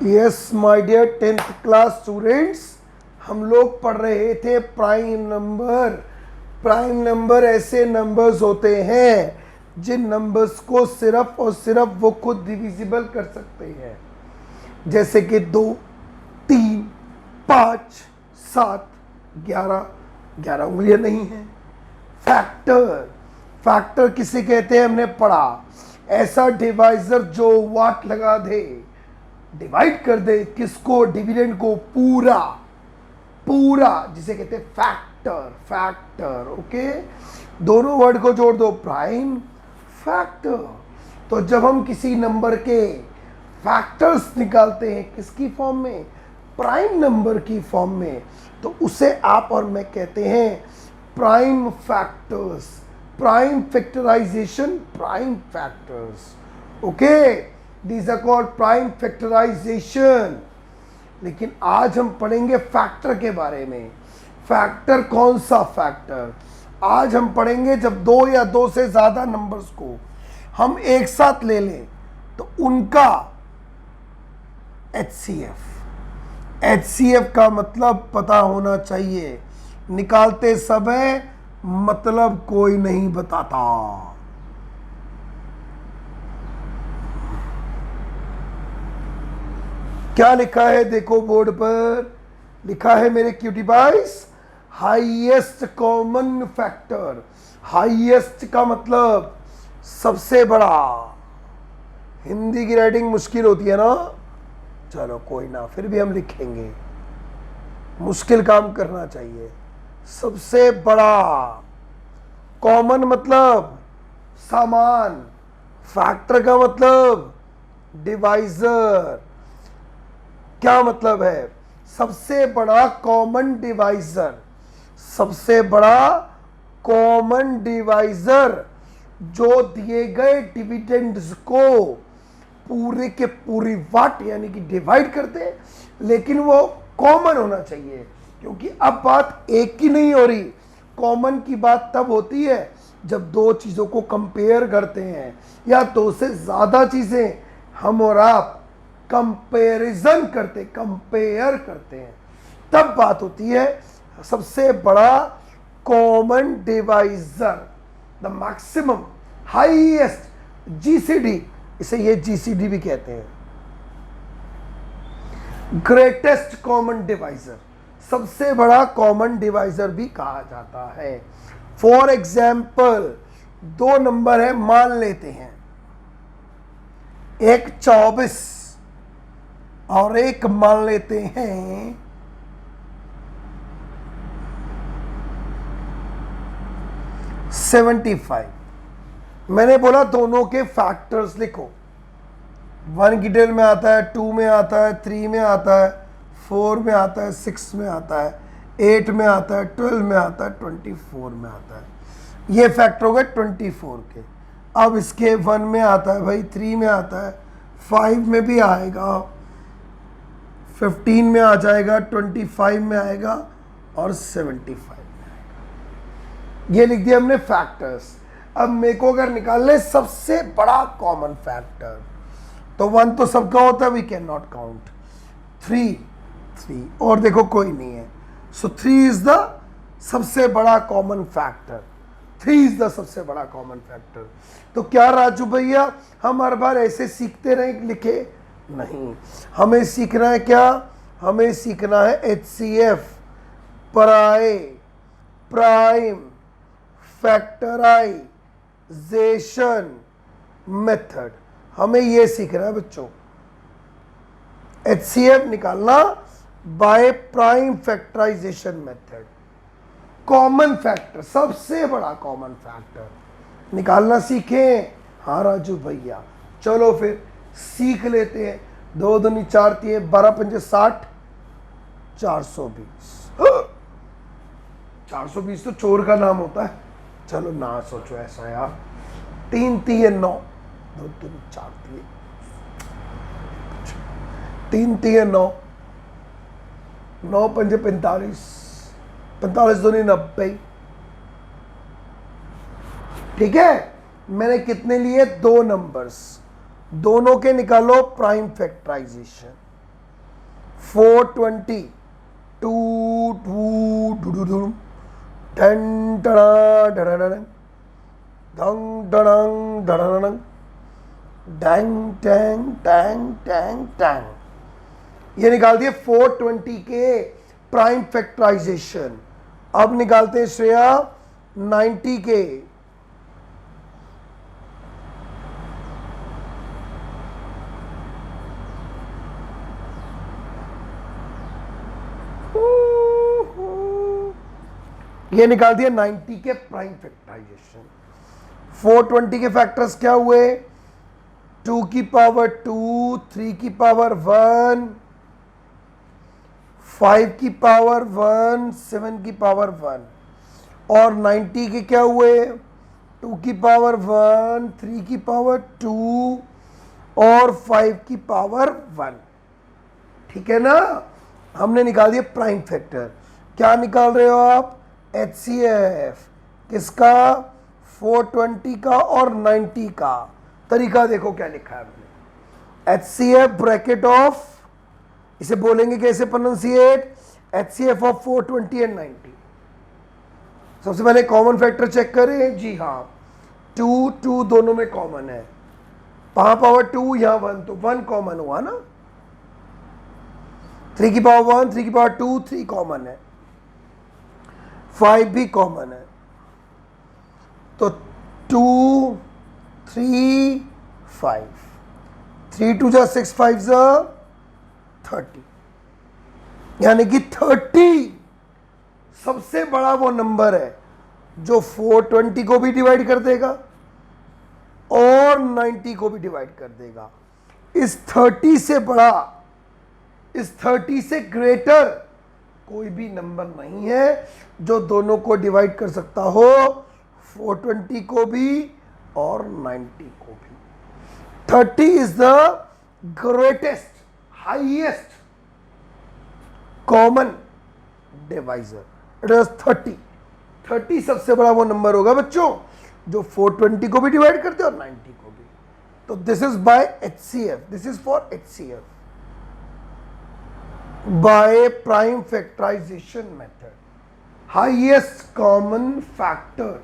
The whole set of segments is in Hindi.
Yes my dear 10th class students, हम लोग पढ़ रहे थे प्राइम नंबर। प्राइम नंबर ऐसे नंबर्स होते हैं जिन नंबर्स को सिर्फ और सिर्फ वो खुद डिविजिबल कर सकते हैं, जैसे कि 2, 3, 5, 7, 11। 11 उंगलियां नहीं है। फैक्टर, फैक्टर किसे कहते हैं हमने पढ़ा, ऐसा डिवाइजर जो वाट लगा दे, डिवाइड कर दे किसको, डिविडेंड को, पूरा पूरा, जिसे कहते हैं फैक्टर। फैक्टर ओके, दोनों वर्ड को जोड़ दो, प्राइम फैक्टर। तो जब हम किसी नंबर के फैक्टर्स निकालते हैं किसकी फॉर्म में, प्राइम नंबर की फॉर्म में, तो उसे आप और मैं कहते हैं prime factors, prime factorization, prime factors. Okay, these are called prime factorization। लेकिन आज हम पढ़ेंगे फैक्टर के बारे में। फैक्टर कौन सा फैक्टर? आज हम पढ़ेंगे जब 2 या 2 से ज्यादा नंबर्स को हम एक साथ ले लें तो उनका HCF। HCF का मतलब पता होना चाहिए, निकालते समय मतलब कोई नहीं बताता। क्या लिखा है देखो बोर्ड पर, लिखा है मेरे cutie boys, highest common factor. Highest का मतलब सबसे बड़ा। हिंदी की राइटिंग मुश्किल होती है ना, चलो कोई ना, फिर भी हम लिखेंगे, मुश्किल काम करना चाहिए। सबसे बड़ा, कॉमन मतलब समान, फैक्टर का मतलब डिवाइजर। क्या मतलब है? सबसे बड़ा कॉमन डिवाइजर, सबसे बड़ा कॉमन डिवाइजर जो दिए गए डिविडेंड्स को पूरे के पूरी वाट यानी कि डिवाइड करते, लेकिन वो कॉमन होना चाहिए, क्योंकि अब बात एक की नहीं हो रही। कॉमन की बात तब होती है जब दो चीजों को कंपेयर करते हैं या दो से ज्यादा चीजें हम और आप कंपेरिजन करते, कंपेयर करते हैं, तब बात होती है सबसे बड़ा common divisor, the maximum highest GCD, इसे ये जीसीडी भी कहते हैं, ग्रेटेस्ट कॉमन डिवाइजर, सबसे बड़ा कॉमन डिवाइजर भी कहा जाता है। फॉर एग्जाम्पल 2 नंबर है, मान लेते हैं, एक 24 और एक मान लेते हैं 75। मैंने बोला दोनों के फैक्टर्स लिखो। 1 की डिटेल में आता है, 2 में आता है, 3 में आता है, 4 में आता है, 6 में आता है, 8 में आता है, 12 में आता है, 24 में आता है। ये फैक्टर हो गए 24 के। अब इसके 1 में आता है भाई, 3 में आता है, 5 में भी आएगा, 15 में आ जाएगा, 25 में आएगा और 75 में आएगा। ये लिख दिया हमने फैक्टर्स। अब मेरे को अगर निकालने सबसे बड़ा कॉमन फैक्टर, तो 1 तो सबका होता है, वी कैन नॉट काउंट। 3 और देखो कोई नहीं है, सो 3 इज द सबसे बड़ा कॉमन फैक्टर। 3 इज द सबसे बड़ा कॉमन फैक्टर। तो क्या राजू भैया हम हर बार ऐसे सीखते रहे लिखे? नहीं, हमें सीखना है क्या? हमें सीखना है HCF, प्राइम फैक्टराइजेशन मेथड। हमें यह सीखना है बच्चों, HCF निकालना by prime factorization method. Common factor, सबसे बड़ा कॉमन फैक्टर निकालना सीखें। हाँ राजू भैया, चलो फिर सीख लेते हैं। 2 दूनी 4 3 12 पंजे 60, 420। 420 तो चोर का नाम होता है, चलो ना सोचो ऐसा यार। 3 3 9, 2 दूनी 4 3 3 9, 9 पंजे 45, 45 दूनी 90। ठीक है, मैंने कितने लिए? 2 नंबर्स, दोनों के निकालो प्राइम फैक्टराइजेशन। 420 टू टू डू डू डू टन टना डडडडं दंग डडंग डडडडं डैंग टैंग टैंग टैंग टैंग। ये निकाल दिए 420 के प्राइम फैक्टराइजेशन। अब निकालते हैं श्रेया 90 के। ये निकाल दिया 90 के प्राइम फैक्टराइजेशन। 420 के फैक्टर्स क्या हुए? 2 की पावर 2, 3 की पावर 1, 5 की पावर 1, 7 की पावर 1। और 90 के क्या हुए? 2 की पावर 1, 3 की पावर 2 और 5 की पावर 1। ठीक है ना? हमने निकाल दिया प्राइम फैक्टर। क्या निकाल रहे हो आप? HCF किसका? 420 का और 90 का। तरीका देखो क्या लिखा है हमने। HCF ब्रैकेट ऑफ, इसे बोलेंगे कैसे प्रोनाउंसिएट? HCF of 420 and 90। सबसे पहले कॉमन फैक्टर चेक करें। जी हाँ, 2 2 दोनों में कॉमन है। वहां पावर 2 यहां 1, तो 1 कॉमन हुआ ना। 3 की पावर 1, 3 की पावर 2, 3 कॉमन है। 5 भी कॉमन है। तो 2 3 5, 3 2 जा 6 5 जा 30, यानी कि 30 सबसे बड़ा वो नंबर है जो 420 को भी डिवाइड कर देगा और 90 को भी डिवाइड कर देगा। इस 30 से बड़ा, इस 30 से ग्रेटर कोई भी नंबर नहीं है जो दोनों को डिवाइड कर सकता हो, 420 को भी और 90 को भी। 30 is the greatest, highest common divisor. It is 30। 30 सबसे बड़ा वो नंबर होगा बच्चों जो 420 को भी डिवाइड करते और 90 को भी। तो this is by HCF, this is for HCF by prime factorization method। Highest common factor,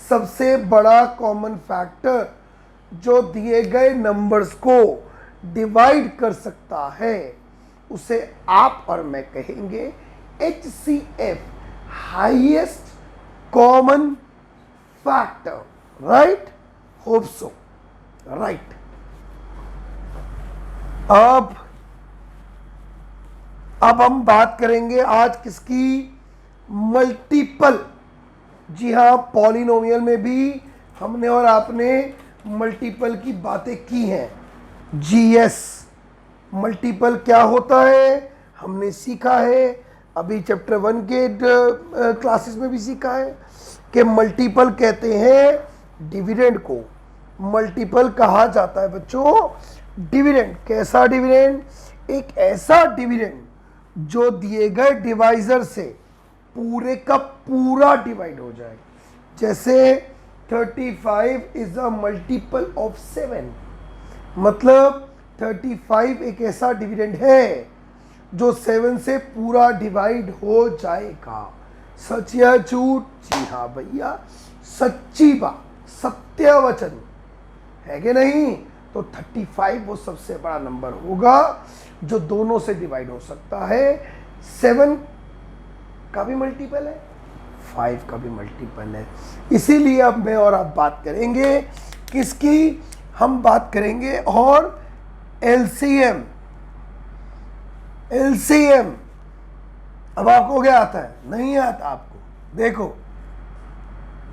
सबसे बड़ा कॉमन फैक्टर जो दिए गए नंबर्स को डिवाइड कर सकता है, उसे आप और मैं कहेंगे HCF, highest common factor. Right? Hope so. Right. अब हम बात करेंगे आज किसकी? मल्टीपल। जी हाँ, पॉलिनोमियल में भी हमने और आपने मल्टीपल की बातें की हैं। GS मल्टीपल क्या होता है हमने सीखा है, अभी चैप्टर 1 के क्लासेस में भी सीखा है कि मल्टीपल कहते हैं डिविडेंड को। मल्टीपल कहा जाता है बच्चों डिविडेंड। कैसा डिविडेंड? एक ऐसा डिविडेंड जो दिए गए डिवाइजर से पूरे का पूरा डिवाइड हो जाए। जैसे 35 इज अ मल्टीपल ऑफ 7, मतलब 35 एक ऐसा डिविडेंड है जो 7 से पूरा डिवाइड हो जाएगा। सच या झूठ? जी हाँ भैया, सच्ची बात, सत्य वचन है कि नहीं? तो 35 वो सबसे बड़ा नंबर होगा जो दोनों से डिवाइड हो सकता है। 7 का भी मल्टीपल है, 5 का भी मल्टीपल है। इसीलिए अब मैं और आप बात करेंगे किसकी? हम बात करेंगे और LCM। LCM अब आपको क्या आता है? नहीं आता आपको? देखो,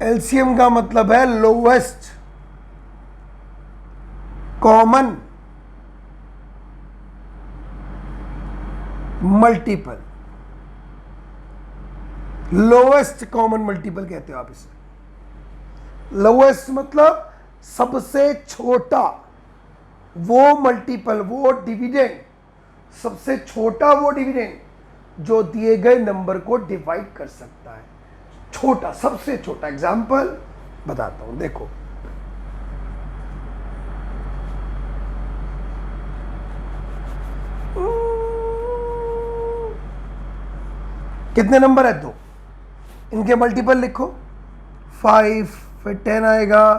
LCM का मतलब है lowest common multiple. Lowest common multiple कहते हो आप इसे। लोवेस्ट मतलब सबसे छोटा वो मल्टीपल, वो डिविडेंड, सबसे छोटा वो डिविडेंड जो दिए गए नंबर को डिवाइड कर सकता है। छोटा, सबसे छोटा। एग्जांपल बताता हूं, देखो। कितने नंबर है? 2। इनके मल्टीपल लिखो, 5, फिर 10 आएगा,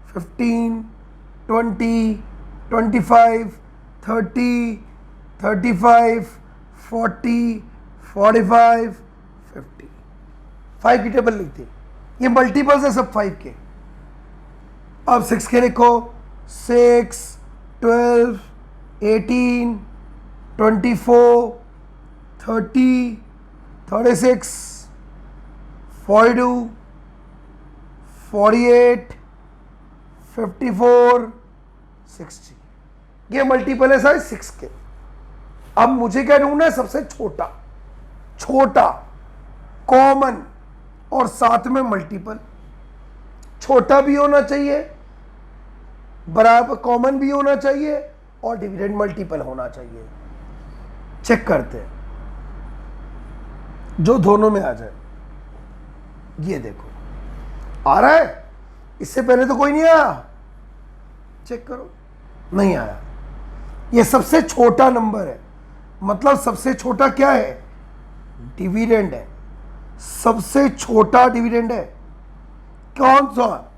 15, 20, 25, 30, 35, 40, 45, 50। 5 की टेबल लिखते, ये मल्टीपल्स है सब 5 के। अब 6 के लिखो, 6, 12, 18, 24, 30, 36, 42, 48, 54, 60। ये मल्टीपल है सारे 6 के। अब मुझे क्या ढूंढना है? सबसे छोटा, छोटा कॉमन और साथ में मल्टीपल। छोटा भी होना चाहिए, बराबर कॉमन भी होना चाहिए और डिविडेंड मल्टीपल होना चाहिए। चेक करते हैं जो दोनों में आ जाए। ये देखो आ रहा है, इससे पहले तो कोई नहीं आया, चेक करो, नहीं आया। ये सबसे छोटा नंबर है, मतलब सबसे छोटा क्या है? डिविडेंड है। सबसे छोटा डिविडेंड है कौन सा?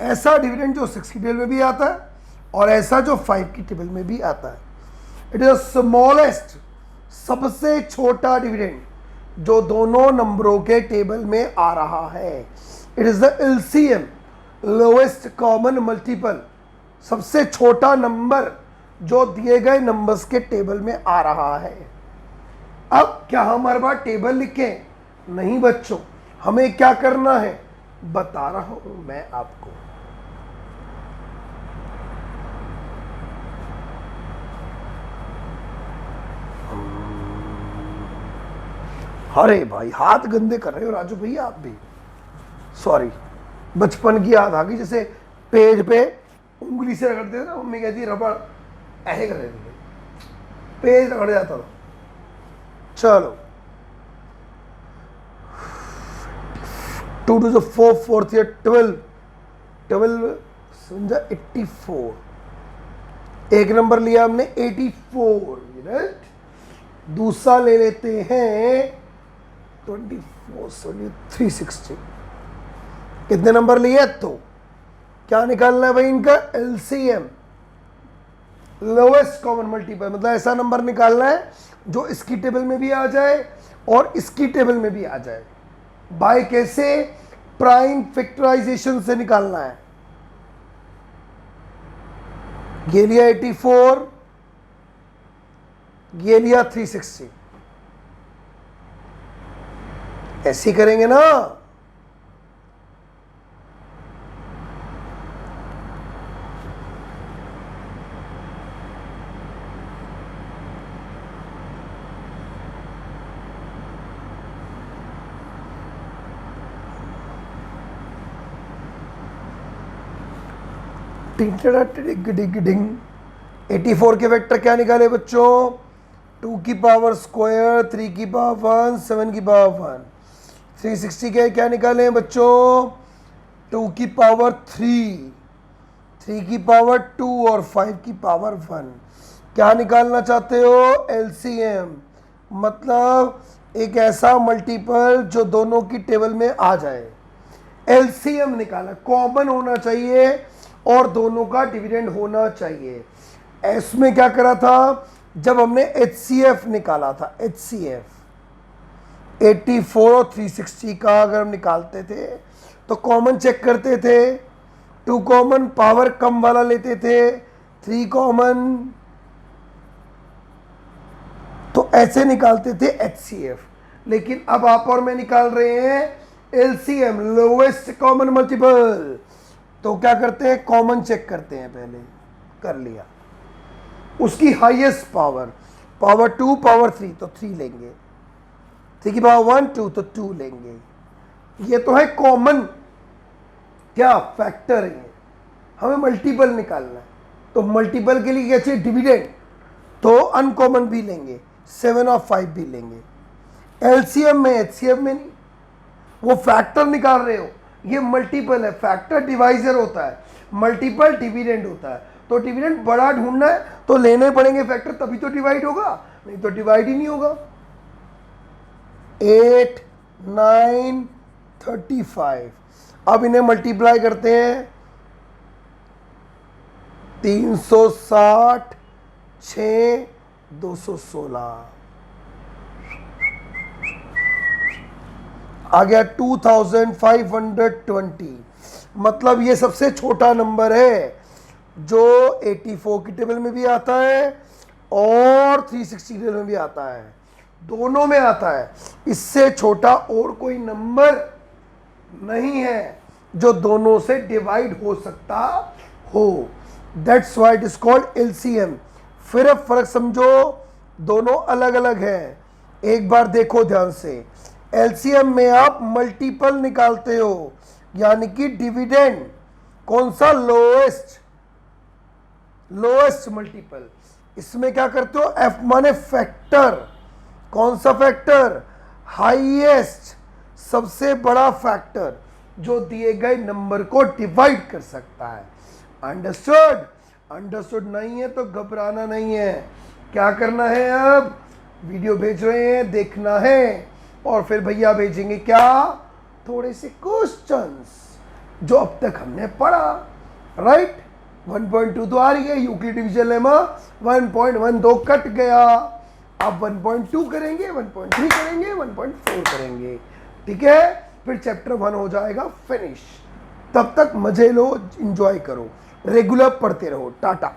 ऐसा डिविडेंड जो 6 की टेबल में भी आता है और ऐसा जो 5 की टेबल में भी आता है। इट इज द स्मॉलेस्ट, सबसे छोटा डिविडेंड जो दोनों नंबरों के टेबल में आ रहा है। It is the LCM, lowest common multiple, सबसे छोटा नंबर जो दिए गए नंबर्स के टेबल में आ रहा है। अब क्या हमारे पास टेबल लिखें? नहीं बच्चों, हमें क्या करना है बता रहा हूं मैं आपको। अरे भाई हाथ गंदे कर रहे हो राजू भैया आप भी, सॉरी, बचपन की याद आ गई। जैसे पेज पे उंगली से रगड़ते थे ना, मम्मी कहती रबड़ ऐसे कर देती थी, पेज रगड़ जाता था। चलो 2 to the 4, 4 या 12, 12 समझा 84। एक नंबर लिया हमने 84, राइट। दूसरा ले लेते हैं 24, 360। कितने नंबर लिए? तो क्या निकालना है भाई इनका? एलसीएम, लोएस्ट कॉमन मल्टीपल, मतलब ऐसा नंबर निकालना है जो इसकी टेबल में भी आ जाए और इसकी टेबल में भी आ जाए। बाय कैसे? प्राइम फैक्टराइजेशन से निकालना है। ये लिया 84, ये लिया 360, ऐसे ही करेंगे ना। डिग 84 के वेक्टर क्या निकाले बच्चों? 2 की पावर स्क्वायर, 3 की पावर 1, 7 की पावर 1। 360 के क्या निकाले बच्चों? 2 की पावर 3, 3 की पावर 2 और 5 की पावर 1। क्या निकालना चाहते हो? एलसीएम, मतलब एक ऐसा मल्टीपल जो दोनों की टेबल में आ जाए। एलसीएम निकाला, कॉमन होना चाहिए और दोनों का डिविडेंड होना चाहिए। इसमें क्या करा था? जब हमने एचसीएफ निकाला था, एचसीएफ 84 और 360 का अगर हम निकालते थे तो कॉमन चेक करते थे, 2 कॉमन, पावर कम वाला लेते थे, 3 कॉमन, तो ऐसे निकालते थे एचसीएफ। लेकिन अब आप और मैं निकाल रहे हैं एलसीएम, लोएस्ट कॉमन मल्टीपल। तो क्या करते हैं? कॉमन चेक करते हैं, पहले कर लिया, उसकी हाईएस्ट पावर, पावर 2, पावर 3, तो 3 लेंगे, 3 की पावर 1, 2, तो 2 लेंगे। ये तो है कॉमन, क्या फैक्टर है। हमें मल्टीपल निकालना है, तो मल्टीपल के लिए क्या चाहिए? डिविडेंड, तो अनकॉमन भी लेंगे, 7 और 5 भी लेंगे। एलसीएम में, एचसीएम में नहीं, वो फैक्टर निकाल रहे हो, ये मल्टीपल है, फैक्टर डिवाइजर होता है, मल्टीपल डिविडेंड होता है। तो डिविडेंड बड़ा ढूंढना है तो लेने पड़ेंगे फैक्टर, तभी तो डिवाइड होगा, नहीं तो डिवाइड ही नहीं होगा। 8 9 35। अब इन्हें मल्टीप्लाई करते हैं, 360 6 216 आ गया 2520। मतलब ये सबसे छोटा नंबर है जो 84 की टेबल में भी आता है और 360 टेबल में भी आता है, दोनों में आता है। इससे छोटा और कोई नंबर नहीं है जो दोनों से डिवाइड हो सकता हो। That's why it is called LCM. फिर अब फर्क समझो, दोनों अलग अलग हैं। एक बार देखो ध्यान से, एलसीएम में आप मल्टीपल निकालते हो, यानी कि डिविडेंड। कौन सा? Lowest multiple. इसमें क्या करते हो? एफ माने फैक्टर। कौन सा फैक्टर? हाईएस्ट, सबसे बड़ा फैक्टर जो दिए गए नंबर को डिवाइड कर सकता है। अंडरस्टूड? अंडरस्टूड नहीं है तो घबराना नहीं है। क्या करना है? अब वीडियो भेज रहे हैं, देखना है, और फिर भैया भेजेंगे क्या? थोड़े से क्वेश्चंस जो अब तक हमने पढ़ा। राइट? 1.2 तो आ रही है, यूक्लिड डिवीजन लेमा 1.12 कट गया। अब 1.2 करेंगे, 1.3 करेंगे, 1.4 करेंगे। ठीक है? फिर चैप्टर 1 हो जाएगा फिनिश। तब तक मजे लो, एंजॉय करो, रेगुलर पढ़ते रहो। टाटा।